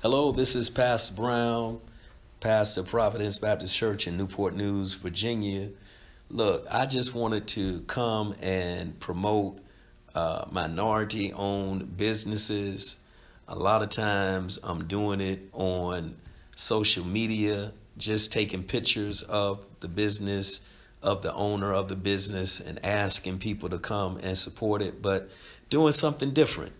Hello, this is Pastor Brown, pastor of Providence Baptist Church in Newport News, Virginia. Look, I just wanted to come and promote minority-owned businesses. A lot of times I'm doing it on social media, just taking pictures of the business, of the owner of the business, and asking people to come and support it, but doing something different.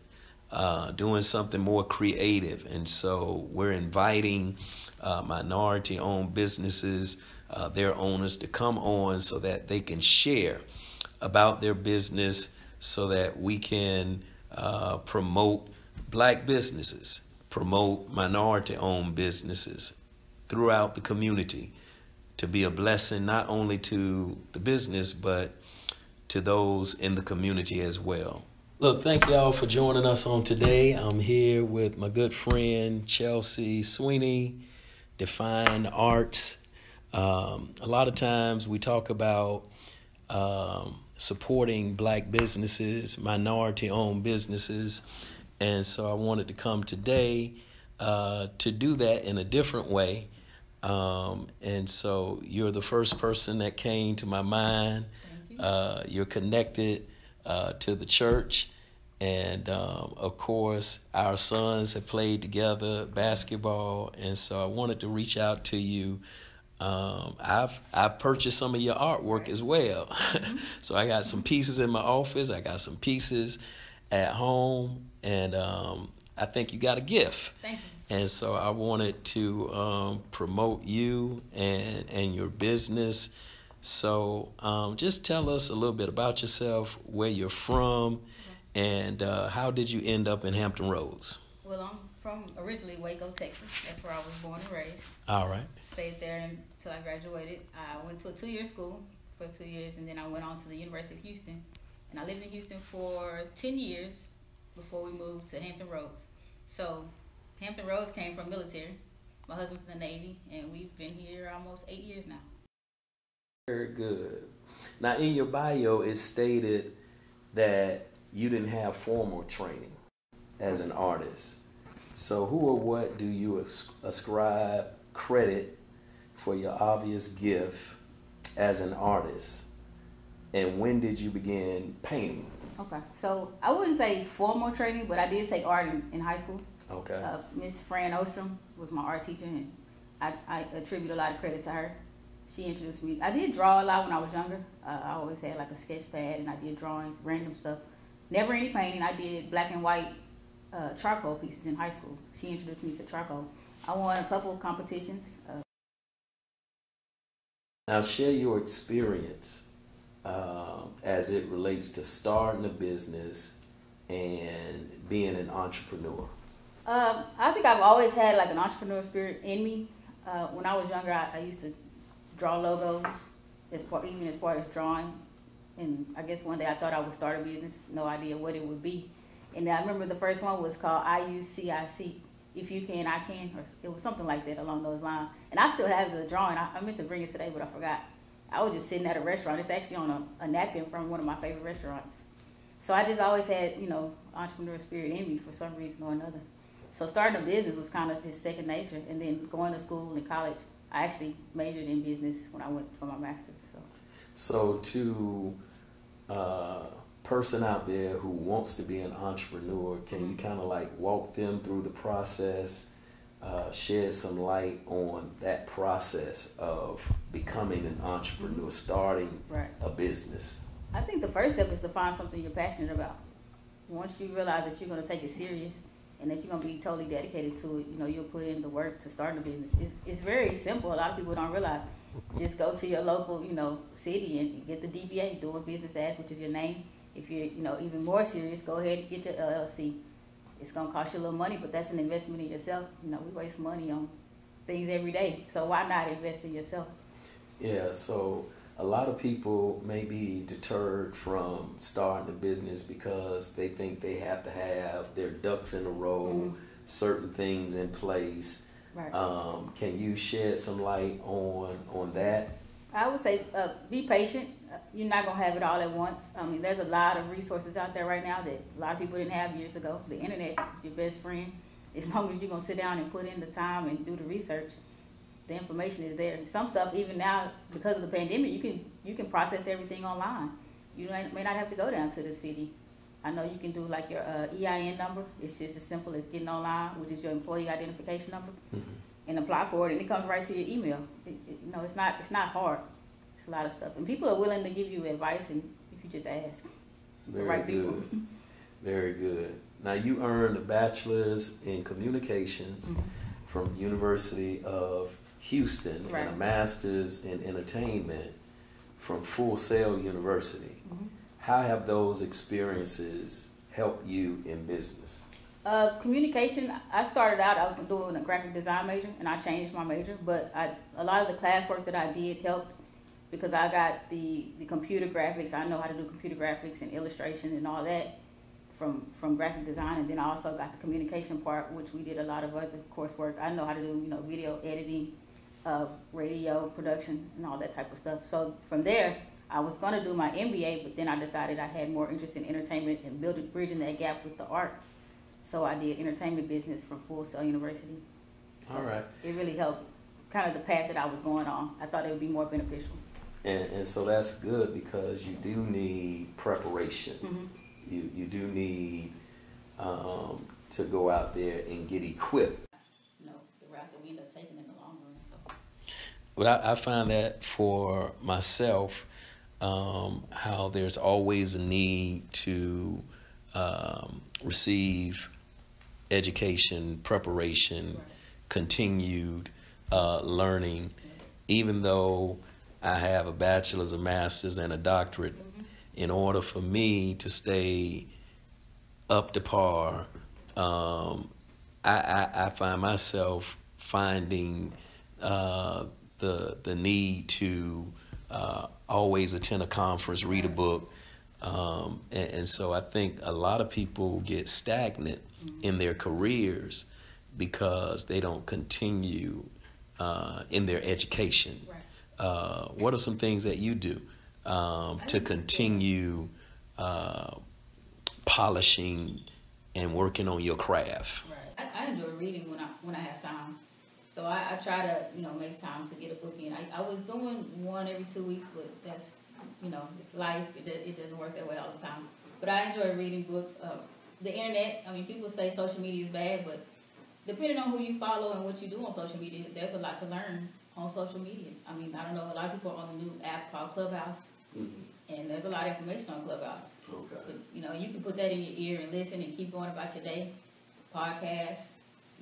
Doing something more creative. And so we're inviting minority-owned businesses, their owners, to come on so that they can share about their business so that we can promote black businesses, promote minority-owned businesses throughout the community to be a blessing not only to the business, but to those in the community as well. Look, thank y'all for joining us on today. I'm here with my good friend, Chelsea Sweeney, Define Arts. A lot of times we talk about supporting black businesses, minority-owned businesses. And so I wanted to come today to do that in a different way. And so you're the first person that came to my mind. You're connected to the church. And, of course, our sons have played together basketball. And so I wanted to reach out to you. I've purchased some of your artwork as well. So I got some pieces in my office. I got some pieces at home. And I think you got a gift. Thank you. And so I wanted to promote you and your business. So just tell us a little bit about yourself, where you're from, and how did you end up in Hampton Roads? Well, I'm from originally Waco, Texas. That's where I was born and raised. All right. Stayed there until I graduated. I went to a 2-year school for 2 years, and then I went on to the University of Houston. And I lived in Houston for 10 years before we moved to Hampton Roads. So Hampton Roads came from military. My husband's in the Navy, and we've been here almost 8 years now. Very good. Now, in your bio, it stated that you didn't have formal training as an artist. So who or what do you ascribe credit for your obvious gift as an artist? And when did you begin painting? Okay, so I wouldn't say formal training, but I did take art in high school. Okay. Miss Fran Ostrom was my art teacher, and I attribute a lot of credit to her. She introduced me. I did draw a lot when I was younger. I always had like a sketch pad, and I did drawings, random stuff. Never any painting. I did black and white charcoal pieces in high school. She introduced me to charcoal. I won a couple of competitions. Now share your experience as it relates to starting a business and being an entrepreneur. I think I've always had like an entrepreneur spirit in me. When I was younger, I used to draw logos, even as far as drawing. And I guess one day I thought I would start a business, no idea what it would be. And I remember the first one was called IUCIC, If You Can, I Can, or it was something like that along those lines. And I still have the drawing. I meant to bring it today, but I forgot. I was just sitting at a restaurant. It's actually on a napkin from one of my favorite restaurants. So I just always had, entrepreneur spirit in me for some reason or another. So starting a business was kind of just second nature. And then going to school and college, I actually majored in business when I went for my master's. So to a person out there who wants to be an entrepreneur, can you kind of like walk them through the process, shed some light on that process of becoming an entrepreneur, starting a business? I think the first step is to find something you're passionate about. Once you realize that you're going to take it serious and that you're going to be totally dedicated to it, you'll put in the work to start a business. It's very simple. A lot of people don't realize. Just go to your local, city and get the DBA, doing business as, which is your name. If you're, even more serious, go ahead and get your LLC. It's going to cost you a little money, but that's an investment in yourself. We waste money on things every day, so why not invest in yourself? Yeah, so a lot of people may be deterred from starting a business because they think they have to have their ducks in a row, certain things in place. Right. Can you shed some light on that? I would say be patient. You're not going to have it all at once. I mean, there's a lot of resources out there right now that a lot of people didn't have years ago. The internet is your best friend. as long as you're gonna sit down and put in the time and do the research, the information is there. Some stuff, even now, because of the pandemic, you can process everything online. You may not have to go down to the city. I know you can do like your EIN number. It's just as simple as getting online, which is your employee identification number, and apply for it, and it comes right to your email. It's not hard. It's a lot of stuff, and people are willing to give you advice, and if you just ask the right people. Very good. Now, you earned a bachelor's in communications from the University of Houston and a master's in entertainment from Full Sail University. How have those experiences helped you in business? Communication, I started out, I was doing a graphic design major, and I changed my major, but a lot of the classwork that I did helped because I got the computer graphics. I know how to do computer graphics and illustration and all that from graphic design, and then I also got the communication part, which we did a lot of other coursework. I know how to do, video editing, radio production, and all that type of stuff. So from there, I was going to do my MBA, but then I decided I had more interest in entertainment and bridging that gap with the art. So I did entertainment business from Full Sail University. So all right. It really helped kind of the path that I was going on. I thought it would be more beneficial. And so that's good because you do need preparation. You do need to go out there and get equipped. The route that we end up taking in the long run. So. But I find that for myself, how there's always a need to receive education, preparation, continued learning, even though I have a bachelor's, a master's, and a doctorate. In order for me to stay up to par, I find myself finding the need to always attend a conference, read a book, and so I think a lot of people get stagnant in their careers because they don't continue in their education. What are some things that you do to continue polishing and working on your craft? I enjoy reading when I have time. So I try to, make time to get a book in. I was doing one every 2 weeks, but that's, life, it doesn't work that way all the time. But I enjoy reading books. The internet, people say social media is bad, but depending on who you follow and what you do on social media, there's a lot to learn on social media. I don't know, a lot of people are on the new app called Clubhouse, and there's a lot of information on Clubhouse. Okay. But, you can put that in your ear and listen and keep going about your day. Podcasts,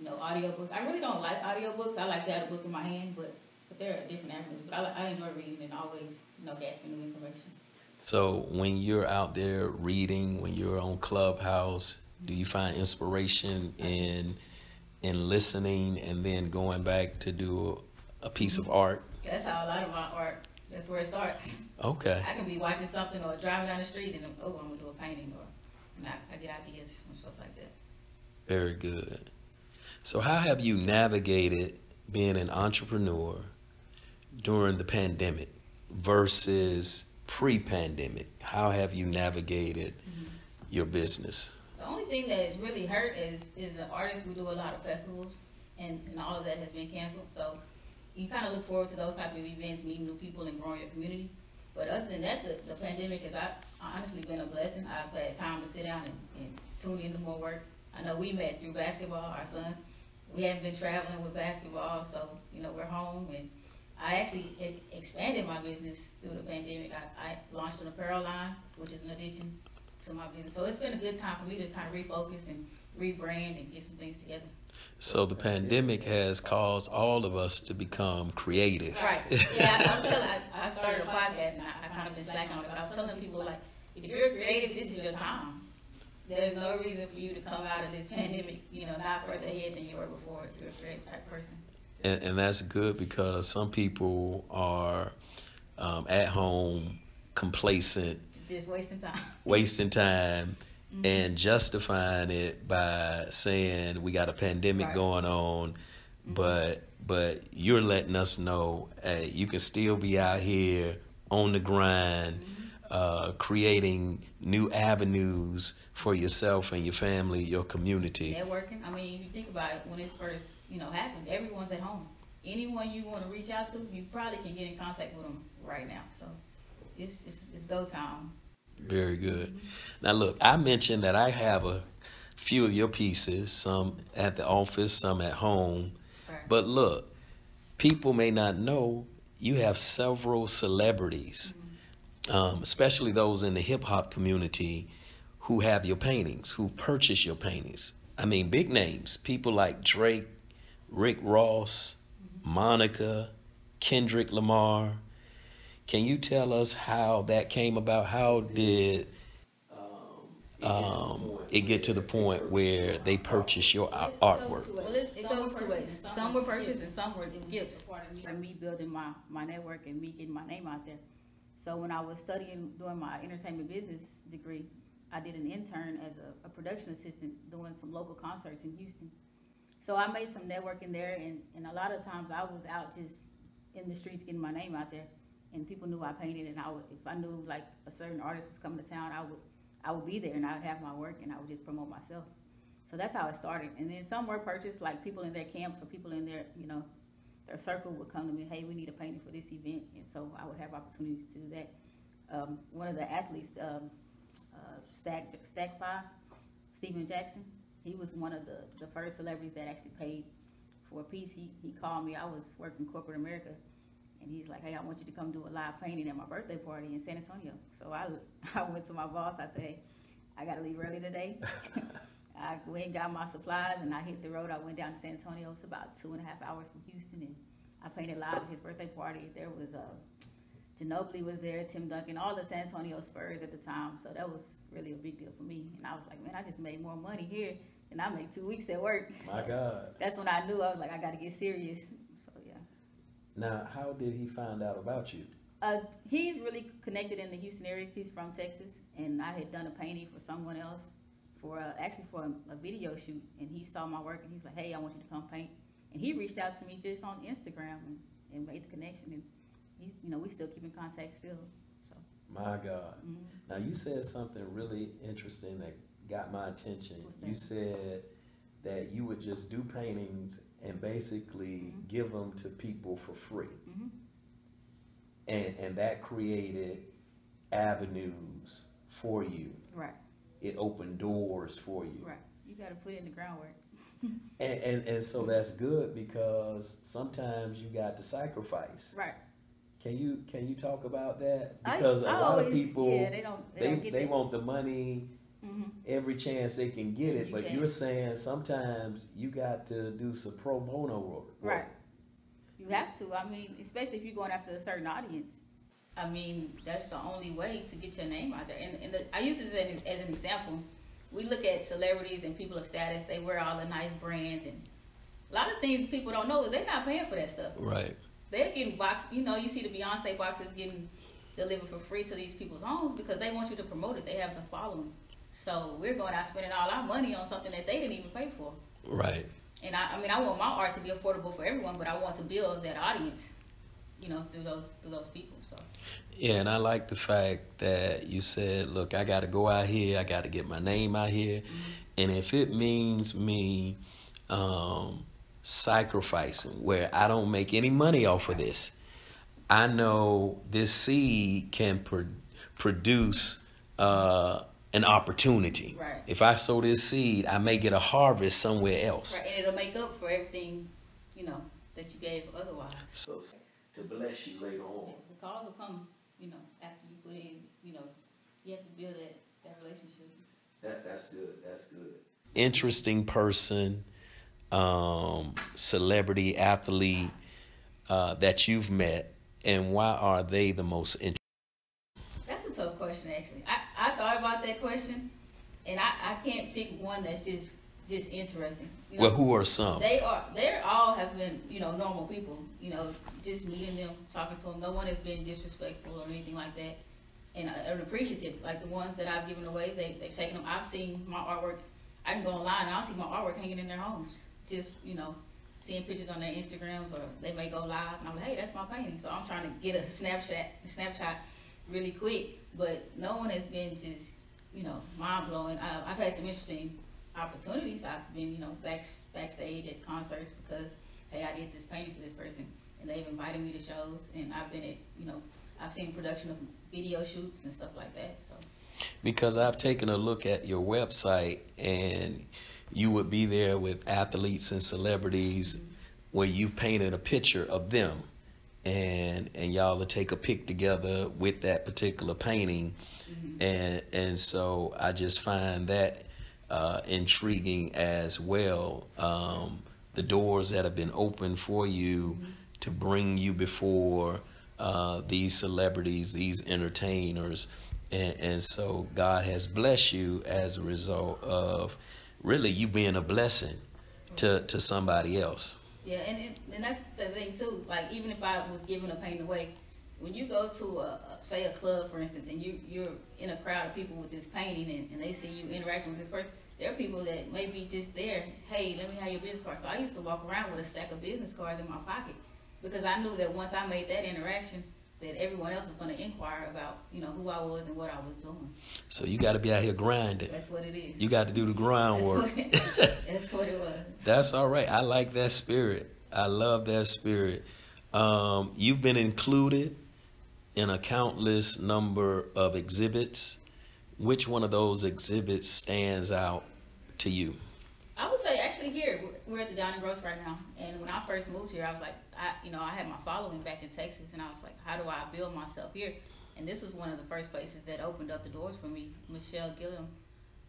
audiobooks. I really don't like audiobooks. I like to have a book in my hand, but there are different avenues. But I enjoy reading and always, gasping new information. So when you're out there reading, when you're on Clubhouse, do you find inspiration in listening and then going back to do a piece of art? That's how a lot of my art, that's where it starts. Okay. I can be watching something or driving down the street and I'm going to do a painting, or I get ideas and stuff like that. Very good. So how have you navigated being an entrepreneur during the pandemic versus pre-pandemic? How have you navigated your business? The only thing that has really hurt is the artists. We do a lot of festivals, and all of that has been canceled. So you kind of look forward to those type of events, meeting new people and growing your community. But other than that, the pandemic has honestly been a blessing. I've had time to sit down and tune into more work. I know we met through basketball, our son. We haven't been traveling with basketball, so, we're home. And I actually expanded my business through the pandemic. I launched an apparel line, which is an addition to my business. So it's been a good time for me to kind of refocus and rebrand and get some things together. So the pandemic has caused all of us to become creative. Right. Yeah, I started a podcast and I kind of been slacking on it, but I was telling people, if you're creative, this is your time. There's no reason for you to come out of this pandemic, not further ahead than you were before. You're a creative type person. And that's good because some people are at home, complacent, just wasting time, and justifying it by saying we got a pandemic going on, but you're letting us know, hey, you can still be out here on the grind, creating new avenues for yourself and your family, your community. Networking. I mean, if you think about it, when this first, happened, everyone's at home. Anyone you want to reach out to, you probably can get in contact with them right now. So it's go time. Very good. Now look, I mentioned that I have a few of your pieces, some at the office, some at home. Right. But look, people may not know you have several celebrities, especially those in the hip hop community, who have your paintings, who purchase your paintings. I mean, big names, people like Drake, Rick Ross, Monica, Kendrick Lamar. Can you tell us how that came about? How did it get to the point where they purchase your artwork? Well, it goes two ways. Some were purchased and some were gifts. For me building my network and me getting my name out there. So when I was doing my entertainment business degree, I did an intern as a production assistant doing some local concerts in Houston. So I made some networking there, and a lot of times I was out just in the streets getting my name out there, and people knew I painted, and if I knew like a certain artist was coming to town, I would be there and I would have my work and I would just promote myself. So that's how it started. And then some were purchased, like people in their camps or people in their, their circle would come to me, hey, we need a painting for this event, and so I would have opportunities to do that. One of the athletes, Stack 5, Steven Jackson, he was one of the first celebrities that actually paid for a piece. He called me. I was working corporate America, and he's like, hey, I want you to come do a live painting at my birthday party in San Antonio. So I went to my boss. I said, hey, I got to leave early today. I went and got my supplies, and I hit the road. I went down to San Antonio. It's about 2.5 hours from Houston, and I painted live at his birthday party. There was Ginobili was there, Tim Duncan, all the San Antonio Spurs at the time. So that was really a big deal for me. And I was like, man, I just made more money here than I make 2 weeks at work. My God. That's when I knew. I was like, I got to get serious. So, yeah. Now, how did he find out about you? He's really connected in the Houston area. He's from Texas, and I had done a painting for someone else for a video shoot, and he saw my work, and he's like, hey, I want you to come paint. And he reached out to me just on Instagram and made the connection, and we still keep in contact still. So. My God. Now, you said something really interesting that got my attention. You said that you would just do paintings and basically give them to people for free. And that created avenues for you. Right. It opened doors for you. Right. You got to put in the groundwork. and so that's good, because sometimes you got to sacrifice. Right. Can you talk about that? Because a lot of people, they want the money every chance they can get it, but you're saying sometimes you got to do some pro bono work. Right. You have to. I mean, especially if you're going after a certain audience. I mean, that's the only way to get your name out there. And I use this as an example. We look at celebrities and people of status. They wear all the nice brands, and a lot of things people don't know is they're not paying for that stuff. Right. They're getting boxed. You see the Beyonce boxes getting delivered for free to these people's homes because they want you to promote it. They have the following. So we're going out spending all our money on something that they didn't even pay for. Right. And I mean, I want my art to be affordable for everyone, but I want to build that audience, through those people. So. Yeah, and I like the fact that you said, look, I got to go out here. I got to get my name out here. And if it means me sacrificing where I don't make any money off of this, I know this seed can produce an opportunity. Right. If I sow this seed, I may get a harvest somewhere else. Right, and it'll make up for everything, that you gave otherwise. So to bless you later on. Yeah, the calls will come, after you put in, you have to build that relationship. That's good. That's good. Interesting person, celebrity, athlete that you've met, and why are they the most interesting? That's a tough question, actually. I thought about that question, and I can't pick one that's just interesting. Well, who are some? They all have been, normal people. Just meeting them, talking to them. No one has been disrespectful or anything like that. And appreciative, like the ones that I've given away, they've taken them. I've seen my artwork. I can go online and I'll see my artwork hanging in their homes. Just, seeing pictures on their Instagrams, or they may go live and I'm like, hey, that's my painting. So I'm trying to get a snapshot really quick. But no one has been just, mind blowing. I've had some interesting opportunities. I've been, backstage at concerts because, hey, I did this painting for this person, and they've invited me to shows, and I've been at, I've seen production of video shoots and stuff like that. So. Because I've taken a look at your website, and you would be there with athletes and celebrities, mm-hmm. where you've painted a picture of them, and y'all will take a pic together with that particular painting, mm-hmm. and so I just find that intriguing as well. The doors that have been opened for you, mm-hmm. to bring you before these celebrities, these entertainers. And so God has blessed you as a result of really you being a blessing to somebody else. Yeah, and that's the thing too. Like, even if I was giving a painting away, when you go to say a club, for instance, and you're in a crowd of people with this painting, and they see you interacting with this person, there are people that may be just there. Hey, let me have your business card. So I used to walk around with a stack of business cards in my pocket because I knew that once I made that interaction, that everyone else was going to inquire about, who I was and what I was doing. So you got to be out here grinding. That's what it is. You got to do the groundwork. That's what it was. That's all right. I like that spirit. I love that spirit. You've been included in a countless number of exhibits. Which one of those exhibits stands out to you? I would say actually here, we're at the Down and Gross right now. And when I first moved here, I was like, I had my following back in Texas, and I was like, how do I build myself here? And this was one of the first places that opened up the doors for me. Michelle Gilliam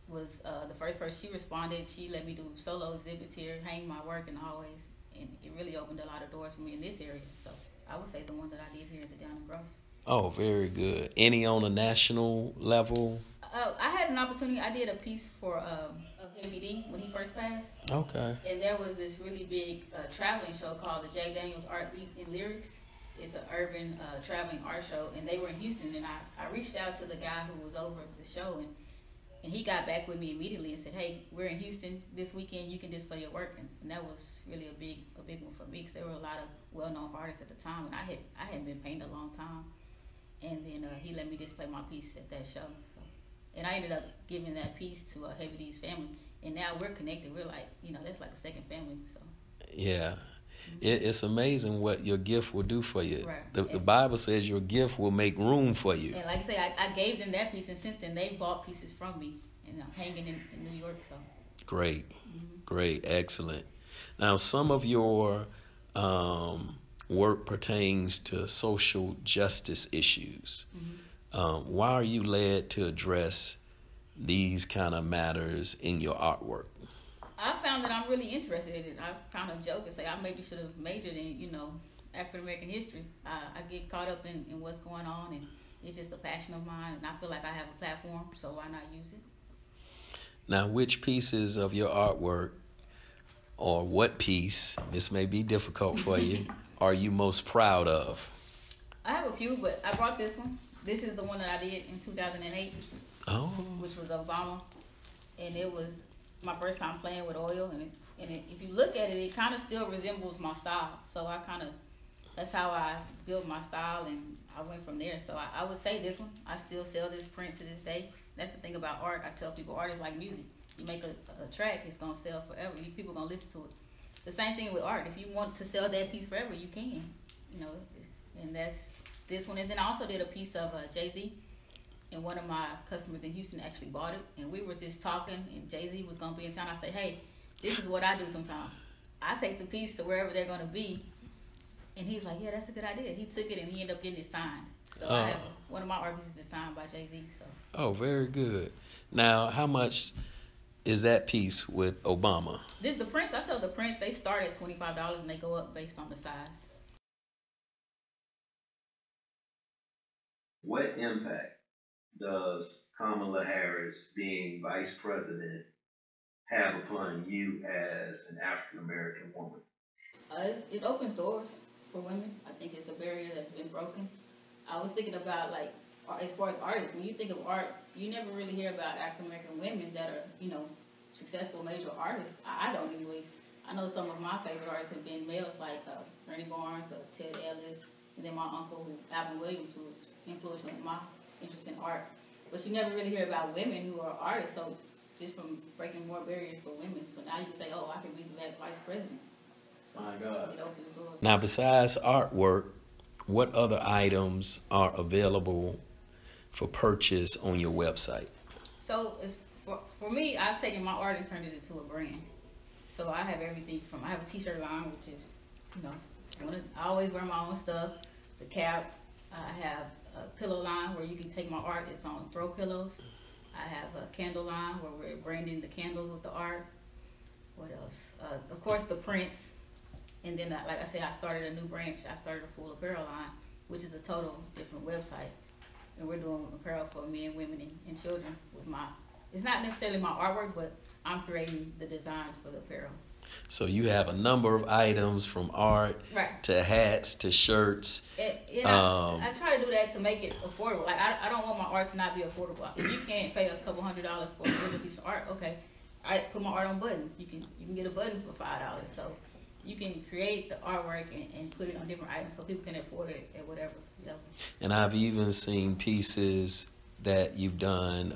was the first person. She responded. She let me do solo exhibits here, hang my work in the hallways, and it really opened a lot of doors for me in this area. So I would say the one that I did here at the Down and Gross. Oh, very good. Any on a national level? I had an opportunity. I did a piece for Heavy D when he first passed. Okay. And there was this really big traveling show called the Jack Daniels Art Beat and Lyrics. It's an urban traveling art show, and they were in Houston. And I reached out to the guy who was over the show, and he got back with me immediately and said, "Hey, we're in Houston this weekend. You can display your work." And that was really a big one for me because there were a lot of well-known artists at the time, and I hadn't been painting a long time. And then he let me display my piece at that show. So. And I ended up giving that piece to Heavy D's family. And now we're connected. We're like, that's like a second family. So. Yeah. It's amazing what your gift will do for you. Right. The Bible says your gift will make room for you. And like I say, I gave them that piece. And since then, they bought pieces from me. And I'm hanging in New York. So. Great. Great. Excellent. Now, some of your work pertains to social justice issues. Why are you led to address these kind of matters in your artwork? I found that I'm really interested in it. I kind of joke and say I maybe should have majored in, African American history. I get caught up in what's going on, and it's just a passion of mine, and I feel like I have a platform, so why not use it? Now, which pieces of your artwork, or what piece, this may be difficult for you, are you most proud of? I have a few, but I brought this one. This is the one that I did in 2008, which was Obama, and it was my first time playing with oil, and if you look at it, it kind of still resembles my style. So that's how I built my style, and I went from there. So I would say this one. I still sell this print to this day. That's the thing about art. I tell people art is like music. You make a track, it's gonna sell forever. People gonna listen to it. The same thing with art. If you want to sell that piece forever, you can. And that's this one. And then I also did a piece of Jay-Z, and one of my customers in Houston actually bought it, and we were just talking, and Jay-Z was gonna be in town. I say, hey, this is what I do sometimes. I take the piece to wherever they're gonna be, and he was like, yeah, that's a good idea. He took it, and he ended up getting it signed. So I have one of my art pieces is signed by Jay-Z. So. Oh, very good. Now, how much is that piece with Obama? The prints, I sell the prints. They start at $25, and they go up based on the size. What impact does Kamala Harris being vice president have upon you as an African American woman? It opens doors for women. I think it's a barrier that's been broken. I was thinking about, like, as far as artists, when you think of art, you never really hear about African American women that are, successful major artists. I don't, anyways. I know some of my favorite artists have been males, like Ernie Barnes or Ted Ellis, and then my uncle, Alvin Williams, who was influential in my interest in art. But you never really hear about women who are artists, so just from breaking more barriers for women. So now you can say, oh, I can be that vice president. So My God. it opens doors. Now, besides artwork, what other items are available for purchase on your website? So it's for me, I've taken my art and turned it into a brand. So I have everything I have a t-shirt line, which is, I always wear my own stuff. The cap, I have a pillow line where you can take my art, it's on throw pillows. I have a candle line where we're branding the candles with the art. What else? Of course, the prints. And then, like I said, I started a new branch. I started a full apparel line, which is a total different website. And we're doing apparel for men, women, and children with it's not necessarily my artwork, but I'm creating the designs for the apparel. So you have a number of items from art to hats to shirts. I try to do that to make it affordable. Like I don't want my art to not be affordable. If you can't pay a couple $100 for a good piece of art, okay, I put my art on buttons. You can get a button for $5. So you can create the artwork and put it on different items so people can afford it at whatever level. And I've even seen pieces that you've done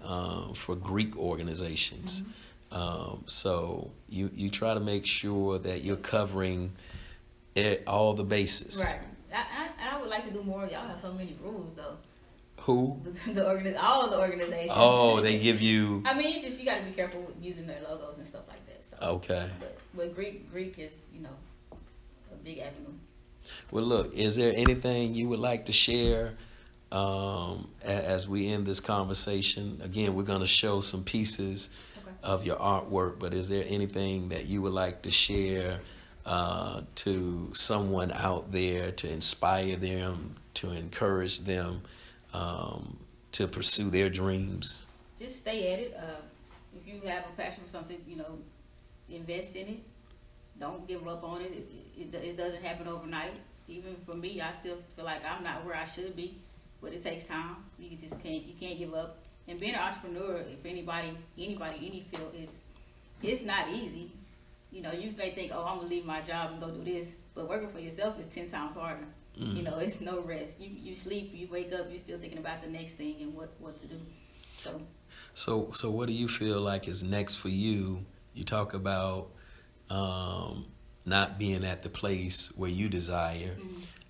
for Greek organizations. So you try to make sure that you're covering all the bases. Right. I would like to do more. Y'all have so many rules though. Who? All the organizations. Oh, they give you. I mean, you got to be careful with using their logos and stuff like that. So. Okay. But Greek is a big avenue. Well, look, is there anything you would like to share as we end this conversation? Again, we're going to show some pieces of your artwork, but is there anything that you would like to share to someone out there to inspire them, to encourage them to pursue their dreams? Just stay at it. If you have a passion for something, invest in it. Don't give up on it. It doesn't happen overnight. Even for me, I still feel like I'm not where I should be, but it takes time. You can't give up. And being an entrepreneur, if anybody, any field, it's not easy. You may think, oh, I'm gonna leave my job and go do this, but working for yourself is 10 times harder. It's no rest. You sleep, you wake up, you're still thinking about the next thing and what to do. So what do you feel like is next for you? You talk about not being at the place where you desire.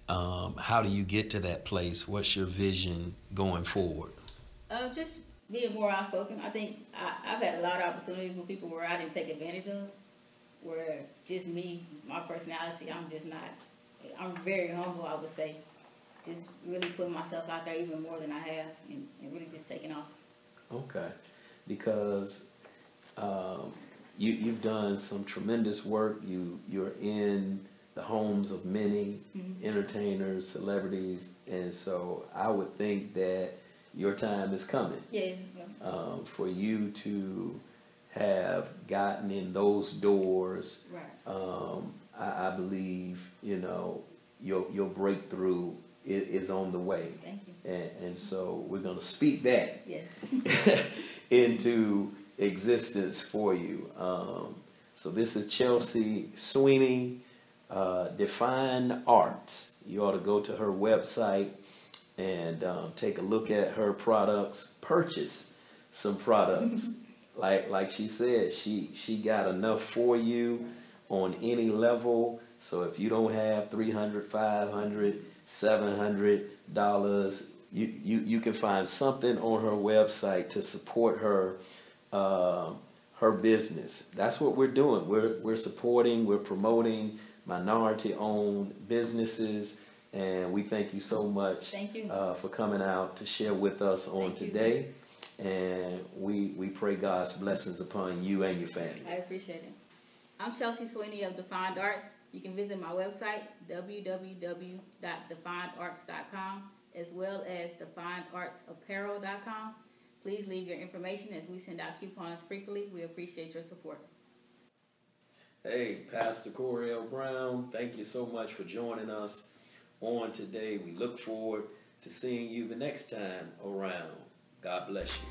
How do you get to that place? What's your vision going forward? Just being more outspoken. I think I've had a lot of opportunities with people where I didn't take advantage of, where just me, my personality, I'm very humble, I would say. Just really putting myself out there even more than I have and really just taking off. Okay. Because you've done some tremendous work. You're in the homes of many entertainers, celebrities, and so I would think that your time is coming. Yeah. For you to have gotten in those doors, I believe your breakthrough is on the way. Thank you. And so we're going to speak that into existence for you. So this is Chelsea Sweeney, Define Arts. You ought to go to her website and take a look at her products, purchase some products. Like she said, she got enough for you on any level. So if you don't have $300, $500, $700, you can find something on her website to support her business. That's what we're doing. We're supporting, we're promoting minority-owned businesses. And we thank you so much for coming out to share with us on today. And we pray God's blessings upon you and your family. I appreciate it. I'm Chelsea Sweeney of Defined Arts. You can visit my website, www.definedarts.com, as well as definedartsapparel.com. Please leave your information as we send out coupons frequently. We appreciate your support. Hey, Pastor Coriel Brown, thank you so much for joining us on today. We look forward to seeing you the next time around. God bless you.